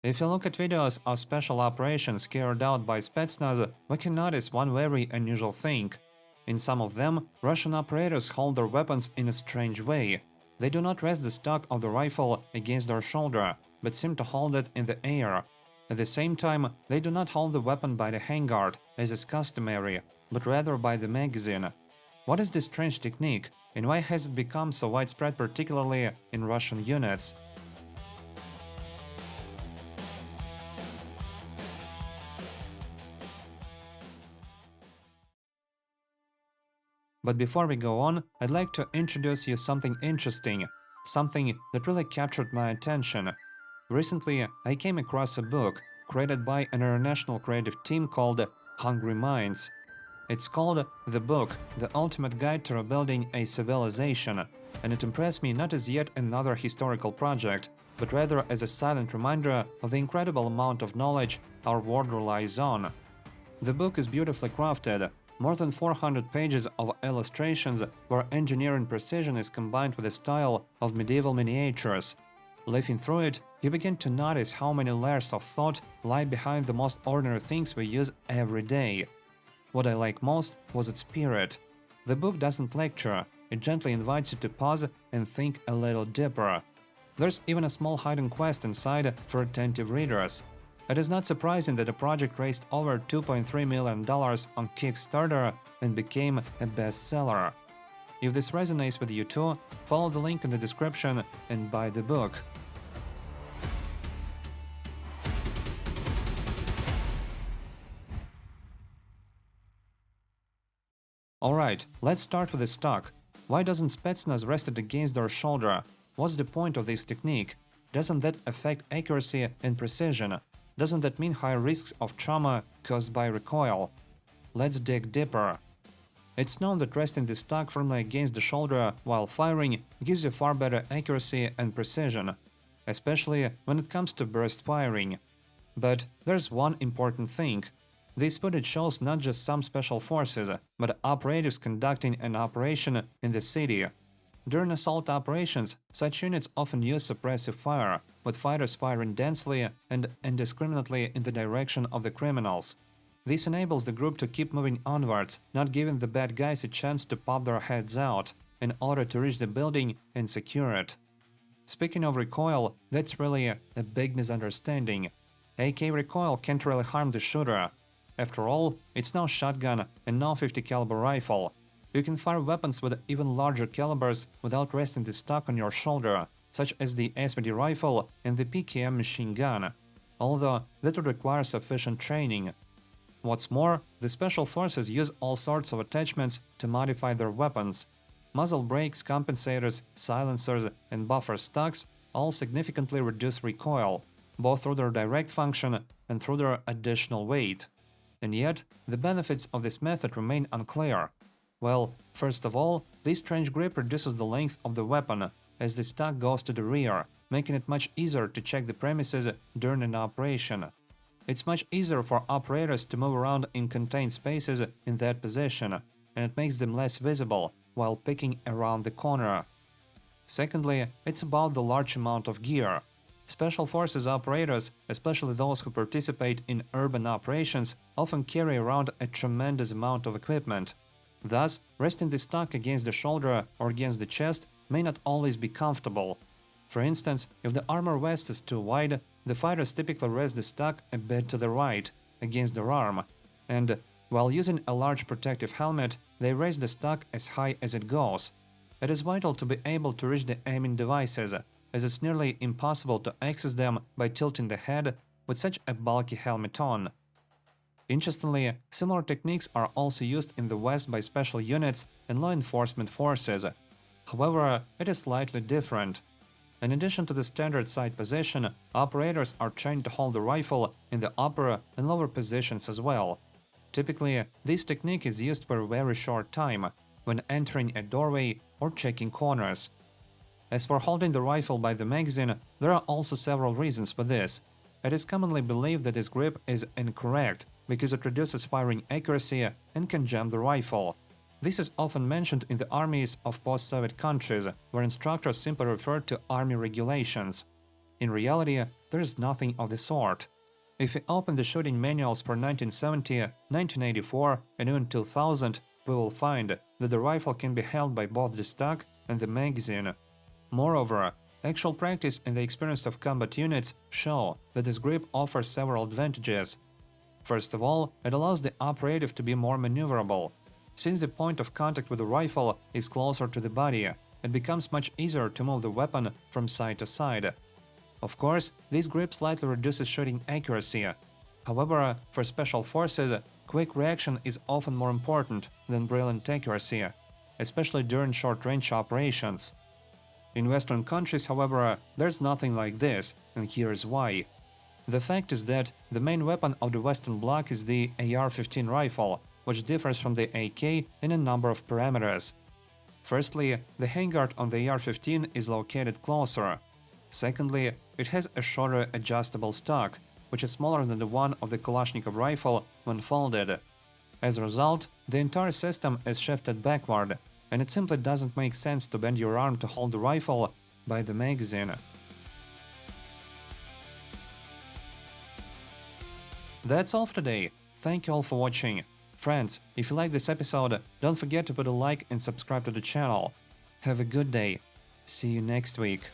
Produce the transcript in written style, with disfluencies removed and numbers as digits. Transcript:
If you look at videos of special operations carried out by Spetsnaz, we can notice one very unusual thing. In some of them, Russian operators hold their weapons in a strange way. They do not rest the stock of the rifle against their shoulder, but seem to hold it in the air. At the same time, they do not hold the weapon by the handguard, as is customary, but rather by the magazine. What is this strange technique, and why has it become so widespread, particularly in Russian units? But before we go on, I'd like to introduce you something interesting, something that really captured my attention. Recently, I came across a book created by an international creative team called Hungry Minds. It's called the book The Ultimate Guide to Rebuilding a Civilization, and it impressed me not as yet another historical project, but rather as a silent reminder of the incredible amount of knowledge our world relies on. The book is beautifully crafted, more than 400 pages of illustrations where engineering precision is combined with the style of medieval miniatures. Leafing through it, you begin to notice how many layers of thought lie behind the most ordinary things we use every day. What I like most was its spirit. The book doesn't lecture, it gently invites you to pause and think a little deeper. There's even a small hidden quest inside for attentive readers. It is not surprising that the project raised over $2.3 million on Kickstarter and became a bestseller. If this resonates with you too, follow the link in the description and buy the book. Alright, let's start with the stock. Why doesn't Spetsnaz rest it against their shoulder? What's the point of this technique? Doesn't that affect accuracy and precision? Doesn't that mean higher risks of trauma caused by recoil? Let's dig deeper. It's known that resting the stock firmly against the shoulder while firing gives you far better accuracy and precision, especially when it comes to burst firing. But there's one important thing. This footage shows not just some special forces, but operatives conducting an operation in the city. During assault operations, such units often use suppressive fire, with fighters firing densely and indiscriminately in the direction of the criminals. This enables the group to keep moving onwards, not giving the bad guys a chance to pop their heads out, in order to reach the building and secure it. Speaking of recoil, that's really a big misunderstanding. AK recoil can't really harm the shooter. After all, it's no shotgun and no 50 caliber rifle. You can fire weapons with even larger calibers without resting the stock on your shoulder, such as the SVD rifle and the PKM machine gun, although that would require sufficient training. What's more, the special forces use all sorts of attachments to modify their weapons. Muzzle brakes, compensators, silencers, and buffer stocks all significantly reduce recoil, both through their direct function and through their additional weight. And yet, the benefits of this method remain unclear. Well, first of all, this strange grip reduces the length of the weapon, as the stock goes to the rear, making it much easier to check the premises during an operation. It's much easier for operators to move around in contained spaces in that position, and it makes them less visible while picking around the corner. Secondly, it's about the large amount of gear. Special Forces operators, especially those who participate in urban operations, often carry around a tremendous amount of equipment. Thus, resting the stock against the shoulder or against the chest may not always be comfortable. For instance, if the armor vest is too wide, the fighters typically rest the stock a bit to the right, against their arm, and, while using a large protective helmet, they raise the stock as high as it goes. It is vital to be able to reach the aiming devices, as it's nearly impossible to access them by tilting the head with such a bulky helmet on. Interestingly, similar techniques are also used in the West by special units and law enforcement forces. However, it is slightly different. In addition to the standard sight position, operators are trained to hold the rifle in the upper and lower positions as well. Typically, this technique is used for a very short time, when entering a doorway or checking corners. As for holding the rifle by the magazine, there are also several reasons for this. It is commonly believed that this grip is incorrect, because it reduces firing accuracy and can jam the rifle. This is often mentioned in the armies of post-Soviet countries, where instructors simply refer to army regulations. In reality, there is nothing of the sort. If we open the shooting manuals for 1970, 1984, and even 2000, we will find that the rifle can be held by both the stock and the magazine. Moreover, actual practice and the experience of combat units show that this grip offers several advantages. First of all, it allows the operative to be more maneuverable. Since the point of contact with the rifle is closer to the body, it becomes much easier to move the weapon from side to side. Of course, this grip slightly reduces shooting accuracy. However, for special forces, quick reaction is often more important than brilliant accuracy, especially during short-range operations. In Western countries, however, there's nothing like this, and here's why. The fact is that the main weapon of the Western Bloc is the AR-15 rifle, which differs from the AK in a number of parameters. Firstly, the handguard on the AR-15 is located closer. Secondly, it has a shorter adjustable stock, which is smaller than the one of the Kalashnikov rifle when folded. As a result, the entire system is shifted backward, and it simply doesn't make sense to bend your arm to hold the rifle by the magazine. That's all for today. Thank you all for watching. Friends, if you like this episode, don't forget to put a like and subscribe to the channel. Have a good day. See you next week.